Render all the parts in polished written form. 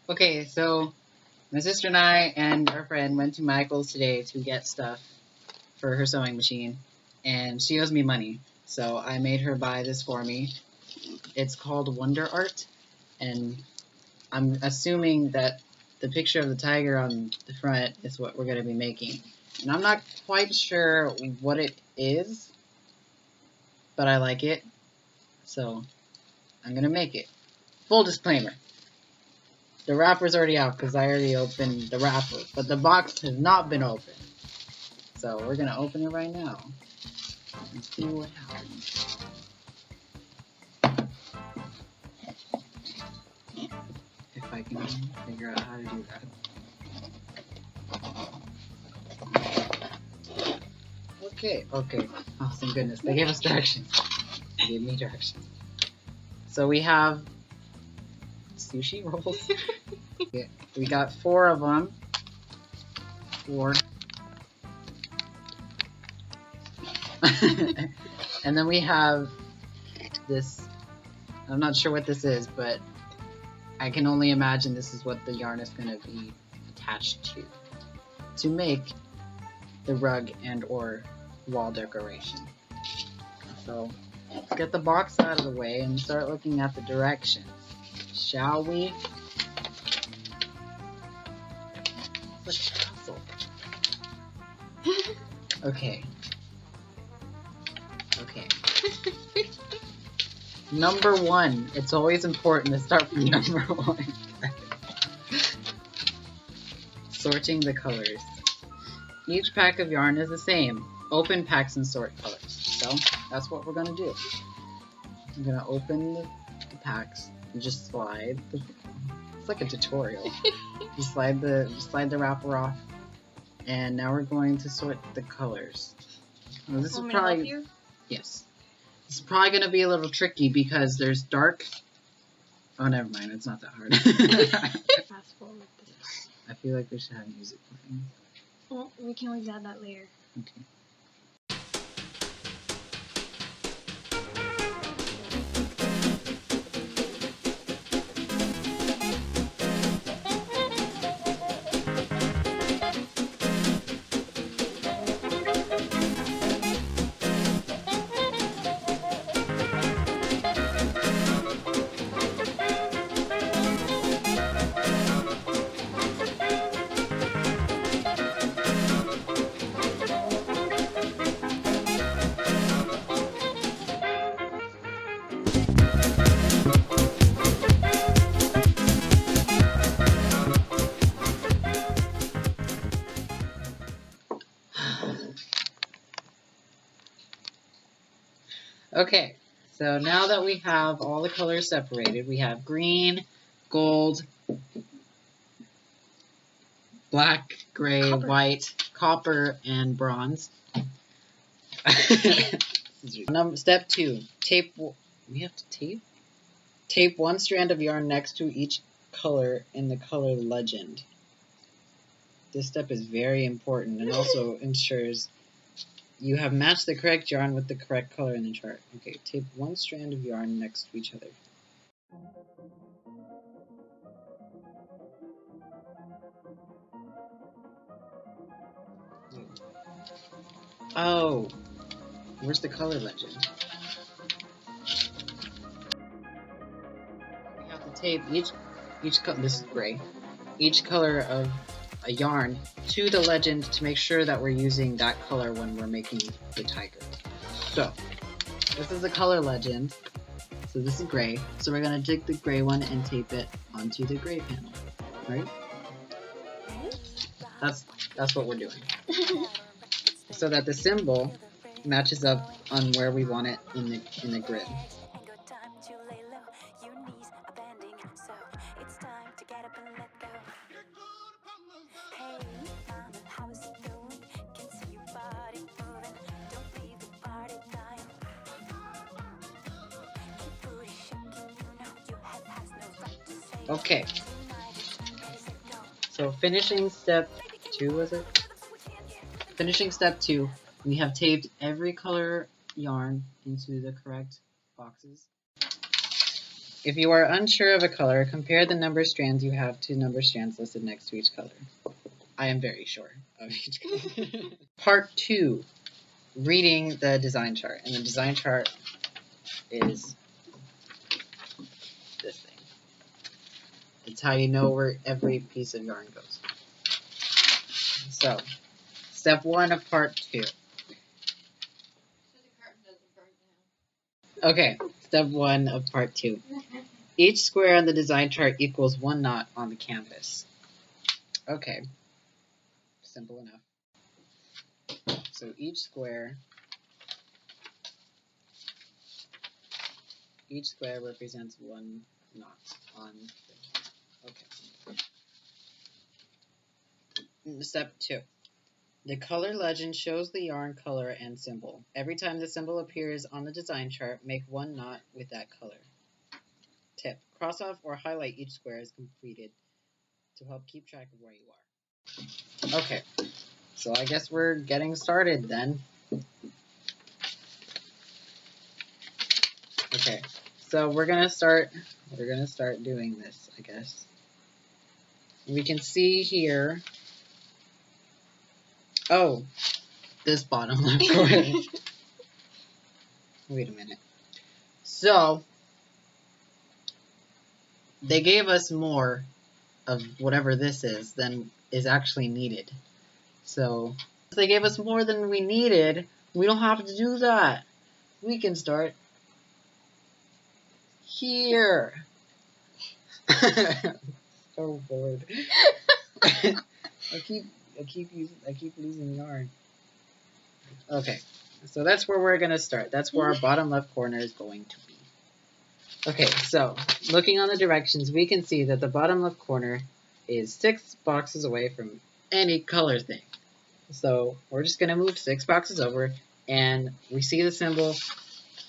Okay, so my sister and I and our friend went to Michael's today to get stuff for her sewing machine, and she owes me money, so I made her buy this for me. It's called WonderArt, and I'm assuming that the picture of the tiger on the front is what we're going to be making. And I'm not quite sure what it is, but I like it, so I'm going to make it. Full disclaimer. The wrapper's already out because I already opened the wrapper, but the box has not been opened. So we're going to open it right now and see what happens. If I can figure out how to do that. Okay. Oh, thank goodness. They gave us directions. They gave me directions. So we have sushi rolls. Yeah, we got 4 of them. 4. And then we have this, I'm not sure what this is, but I can only imagine this is what the yarn is going to be attached to make the rug and or wall decoration. So let's get the box out of the way and start looking at the directions, shall we? It's like a puzzle. Okay. Number 1. It's always important to start from number 1. Sorting the colors. Each pack of yarn is the same. Open packs and sort colors. So that's what we're going to do. I'm going to open the packs and just slide the, it's like a tutorial. Just slide the wrapper off. And now we're going to sort the colors. Now, this is probably, yes. It's probably going to be a little tricky because there's dark. Oh, never mind. It's not that hard. Fast forward this. I feel like we should have music playing. Well, we can always add that later. Okay. Okay, so now that we have all the colors separated, we have green, gold, black, gray, white, copper, and bronze. Step 2, tape. We have to tape? Tape 1 strand of yarn next to each color in the color legend. This step is very important and also ensures you have matched the correct yarn with the correct color in the chart. Okay, tape 1 strand of yarn next to each other. Oh, where's the color legend? We have to tape each this is gray, each color of a yarn to the legend to make sure that we're using that color when we're making the tiger. So, this is the color legend. So this is gray. So we're gonna take the gray one and tape it onto the gray panel, right? That's what we're doing. So that the symbol matches up on where we want it in the grid. Okay. So finishing step 2, was it? Finishing step 2, we have taped every color yarn into the correct boxes. If you are unsure of a color, compare the number of strands you have to number of strands listed next to each color. I am very sure of each color. Part 2, reading the design chart. And the design chart is this thing. It's how you know where every piece of yarn goes. So, step 1 of part 2. Okay, step 1 of part 2. Each square on the design chart equals 1 knot on the canvas. Okay, simple enough. So each square represents 1 knot on the canvas. Okay. Step 2. The color legend shows the yarn color and symbol. Every time the symbol appears on the design chart, make 1 knot with that color. Tip. Cross off or highlight each square as completed to help keep track of where you are. Okay, so I guess we're getting started then. Okay, so we're gonna start doing this, I guess. We can see here, oh, this bottom left corner. Wait a minute. So, they gave us more of whatever this is than is actually needed. So, if they gave us more than we needed, we don't have to do that. We can start here. So bored. I keep losing yarn. Okay, so that's where we're gonna start. That's where our bottom left corner is going to be. Okay, so looking on the directions, we can see that the bottom left corner is 6 boxes away from any color thing. So we're just gonna move 6 boxes over, and we see the symbol,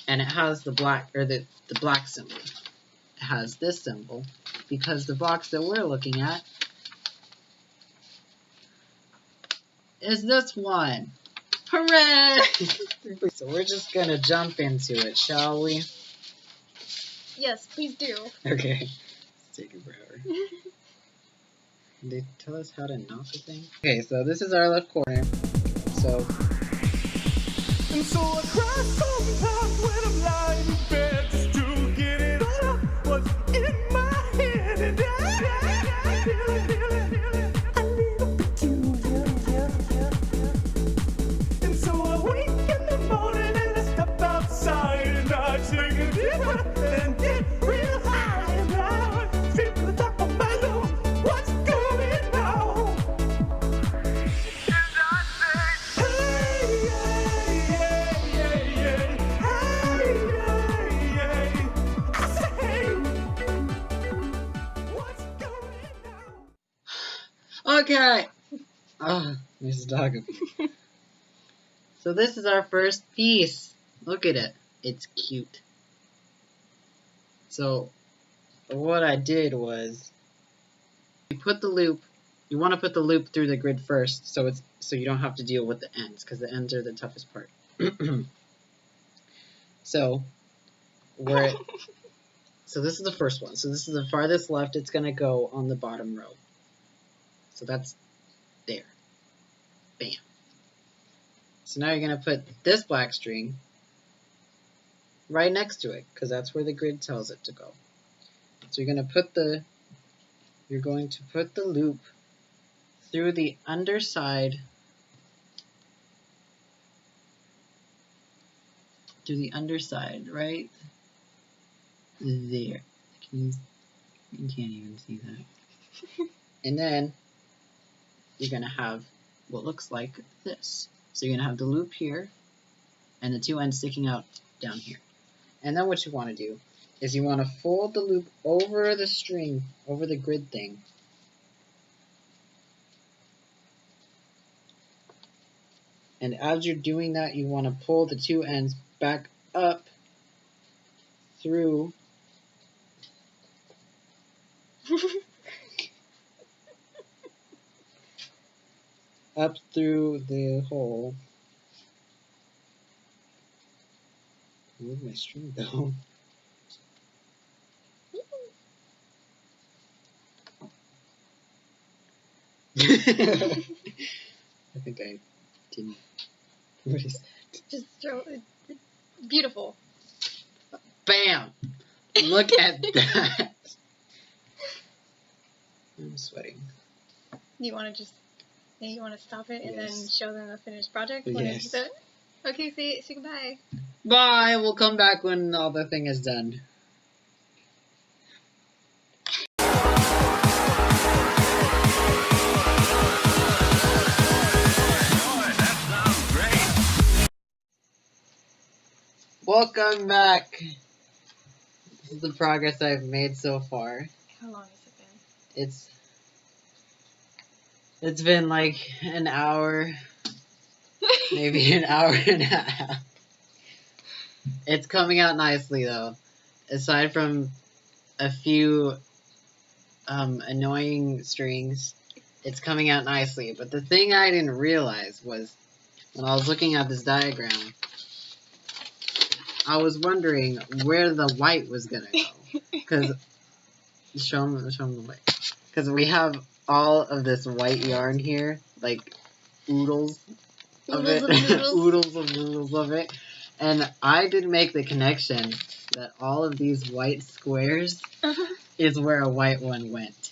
and it has the black, or the black symbol. It has this symbol because the box that we're looking at is this one. Hooray! So we're just gonna jump into it, shall we? Yes, please do. Okay. It's taking forever. Did they tell us how to knot the thing? Okay, so this is our left corner. So. And so I cry sometimes when I'm lying in bed just to get it all out what's in my head. And I feel it, a little peculiar. And so I wake in the morning and I step outside and I take a deep breath and get real high. And I feel the top of my lungs, what's going on? And I say, hey, I say, hey, what's going on? Okay! Oh, there's a dog. So this is our first piece. Look at it. It's cute. So what I did was, you put the loop. You want to put the loop through the grid first, so you don't have to deal with the ends, because the ends are the toughest part. So so this is the first one. So this is the farthest left it's gonna go on the bottom row. So that's there. Bam. So now you're gonna put this black string right next to it, because that's where the grid tells it to go. So you're going to put the loop through the underside, right there. You can't even see that. And then you're going to have what looks like this. So you're going to have the loop here and the 2 ends sticking out down here. And then what you want to do is you want to fold the loop over the string, over the grid thing. And as you're doing that, you want to pull the 2 ends back up through the hole. Where'd my string go? I think I didn't. What is that? Just throw it. Beautiful. Bam! Look at that. I'm sweating. You want to you want to stop it and then Yes. show them the finished project when Yes. it's done? Okay, say goodbye. Bye. We'll come back when all the thing is done. Welcome back. This is the progress I've made so far. How long has it been? It's been like an hour, maybe an hour and a half. It's coming out nicely though. Aside from a few annoying strings, it's coming out nicely. But the thing I didn't realize was when I was looking at this diagram, I was wondering where the white was gonna go. Because show them the white. Because we have all of this white yarn here, like oodles of Oodles it, of noodles. oodles of it, and I did make the connection that all of these white squares is where a white one went.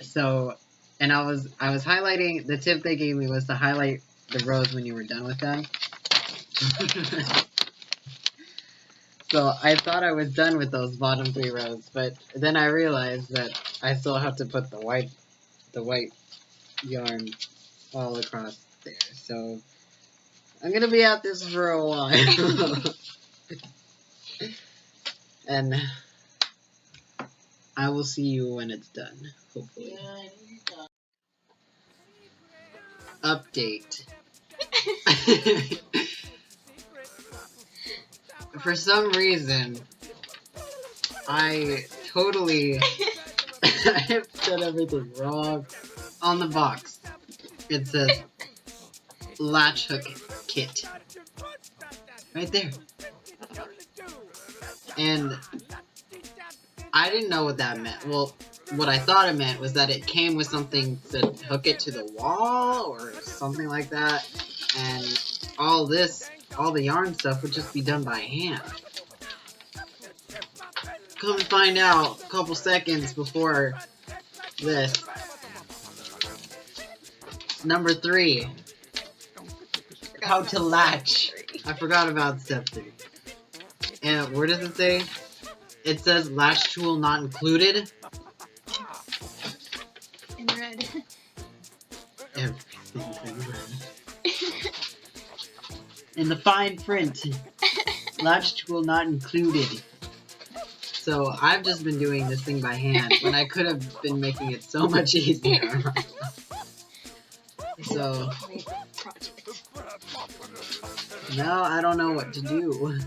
So, and I was highlighting. The tip they gave me was to highlight the rows when you were done with them. So I thought I was done with those bottom 3 rows, but then I realized that I still have to put the white yarn all across there. So I'm gonna be at this for a while, and I will see you when it's done. Hopefully. Update. For some reason, I totally I have done everything wrong. On the box, it says Latch Hook Kit. Right there. And I didn't know what that meant. Well, what I thought it meant was that it came with something to hook it to the wall or something like that. And all the yarn stuff would just be done by hand. Come to find out, a couple seconds before this. Number 3. How to latch. I forgot about step 3. And where does it say? It says latch tool not included. In red. Everything's in red. In the fine print, latch tool not included. So I've just been doing this thing by hand when I could have been making it so much easier. So now I don't know what to do.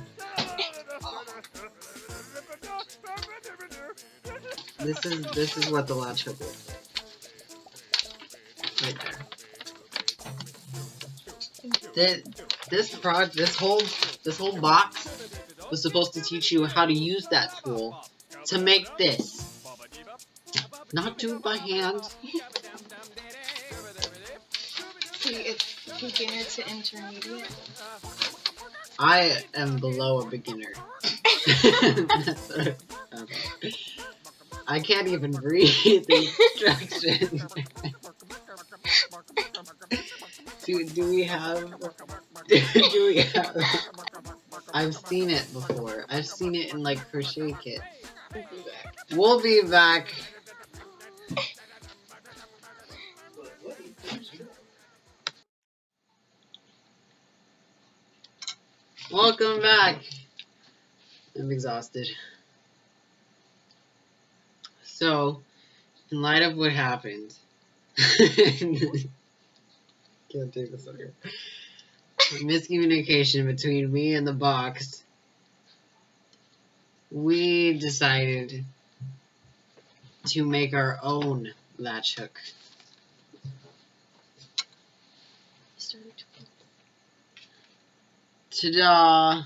This is what the latch hook is. Right there. This whole box was supposed to teach you how to use that tool to make this. Not do it by hand. See, it's beginner to intermediate. I am below a beginner. That's what I'm about. I can't even read the instructions. Do we have? I've seen it before. I've seen it in like crochet kits. We'll be back. Welcome back. I'm exhausted. So, in light of what happened, can't take this over. Miscommunication between me and the box, we decided to make our own latch hook. Ta-da!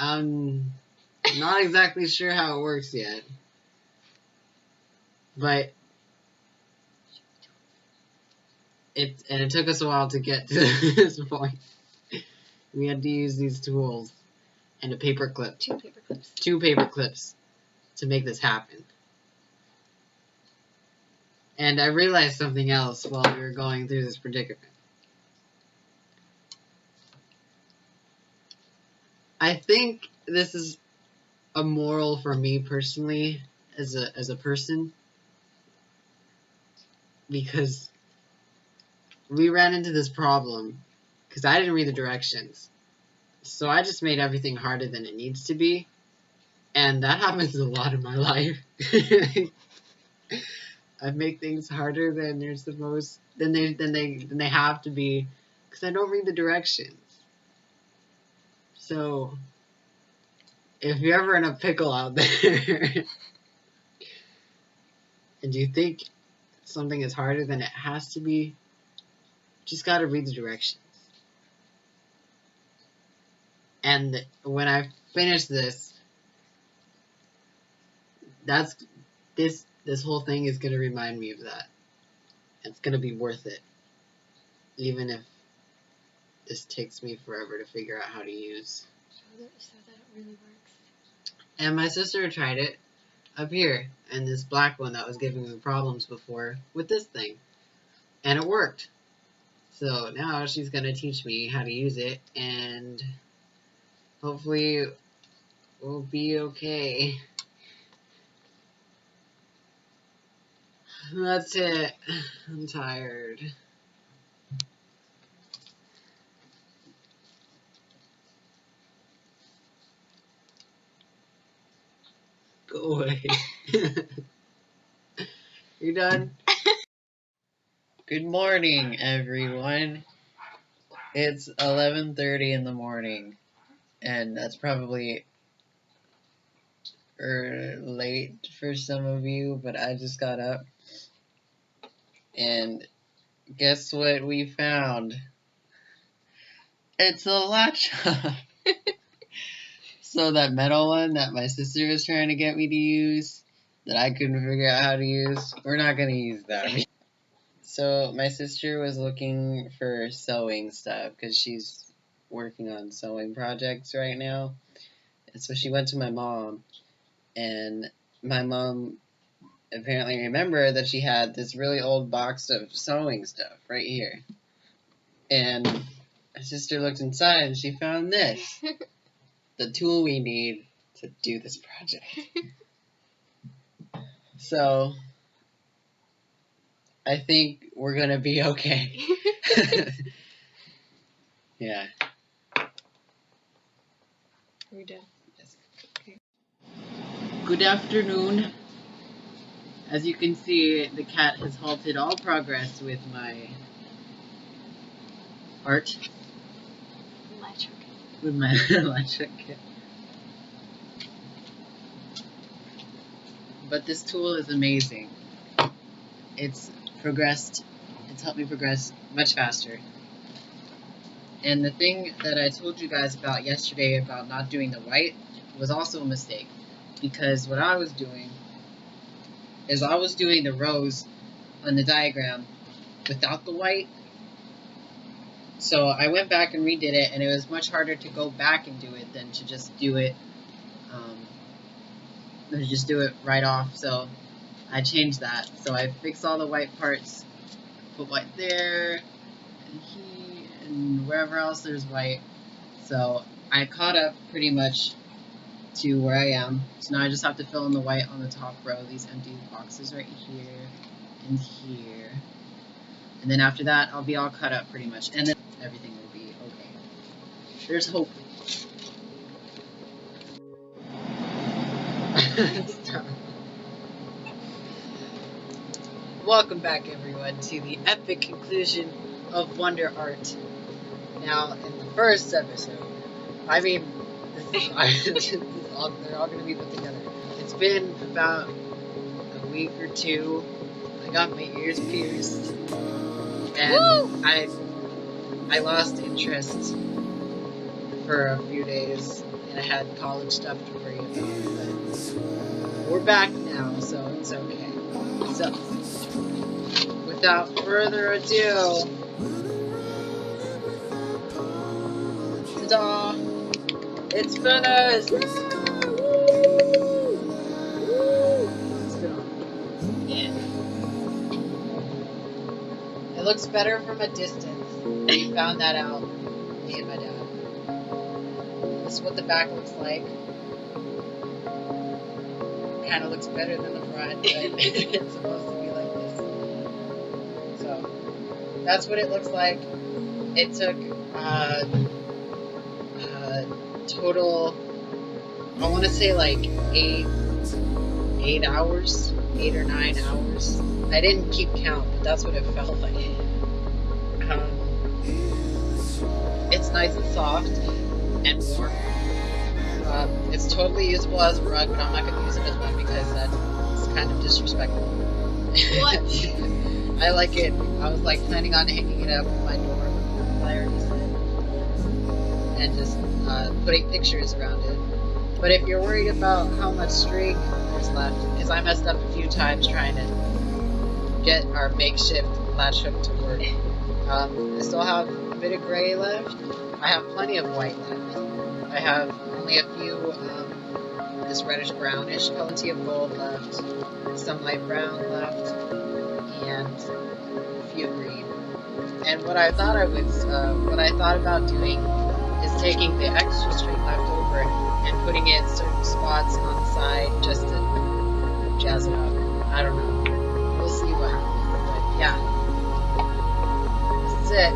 I'm not exactly sure how it works yet. But it took us a while to get to this point. We had to use these tools and a paper clip. 2 paper clips. 2 paper clips to make this happen. And I realized something else while we were going through this predicament. I think this is a moral for me personally as a person, because we ran into this problem because I didn't read the directions. So I just made everything harder than it needs to be. And that happens a lot in my life. I make things harder than they're supposed than they have to be because I don't read the directions. So if you're ever in a pickle out there and you think something is harder than it has to be, you just gotta read the directions. And when I finish this, this whole thing is gonna remind me of that. It's gonna be worth it, even if this takes me forever to figure out how to use. So that it really works. And my sister tried it up here, and this black one that was giving me problems before with this thing, and it worked. So now she's gonna teach me how to use it, and hopefully we'll be okay. That's it. I'm tired. Go away. You done? Good morning, everyone. It's 11:30 in the morning, and that's probably late for some of you, but I just got up. And guess what we found? It's a latch hook. So that metal one that my sister was trying to get me to use, that I couldn't figure out how to use, we're not going to use that. So my sister was looking for sewing stuff because she's working on sewing projects right now. And so she went to my mom, and my mom apparently remembered that she had this really old box of sewing stuff right here. And my sister looked inside and she found this. The tool we need to do this project. So I think we're gonna be okay. Yeah. Are we done? Yes. Okay. Good afternoon. As you can see, the cat has halted all progress with my art. Latch hooking. With my latch hook kit. But this tool is amazing. It's helped me progress much faster. And the thing that I told you guys about yesterday about not doing the white was also a mistake. Because what I was doing is I was doing the rows on the diagram without the white. So I went back and redid it, and it was much harder to go back and do it than to just do it right off. So I changed that. So I fixed all the white parts, put white there, and here, and wherever else there's white. So I caught up pretty much to where I am. So now I just have to fill in the white on the top row, these empty boxes right here and here. And then after that, I'll be all cut up pretty much. And then everything will be okay. There's hope. Stop. Welcome back, everyone, to the epic conclusion of WonderArt. Now, in the first episode, I mean, they're all going to be put together. It's been about a week or two. I got my ears pierced, and Woo! I lost interest for a few days, and I had college stuff to worry about. But we're back now, so it's okay. So, without further ado, ta-da! It's finished! Let's go. Yeah. It looks better from a distance. We found that out, me and my dad. This is what the back looks like. Kind of looks better than the front, but it's supposed to be like this. So, that's what it looks like. It took total, I want to say like 8 hours, 8 or 9 hours. I didn't keep count, but that's what it felt like. It's nice and soft and warm. It's totally usable as a rug, but I'm not going to use it as one because that's kind of disrespectful. What? I like it. I was like planning on hanging it up on my door, as I already said, and just putting pictures around it. But if you're worried about how much string there's left, because I messed up a few times trying to get our makeshift latch hook to work. I still have a bit of gray left. I have plenty of white left. I have only a few this reddish brownish, plenty of gold left, some light brown left, and a few green. And what I thought about doing is taking the extra string left over and putting it in certain spots on the side just to jazz it up. I don't know. We'll see what happens. But yeah, this is it.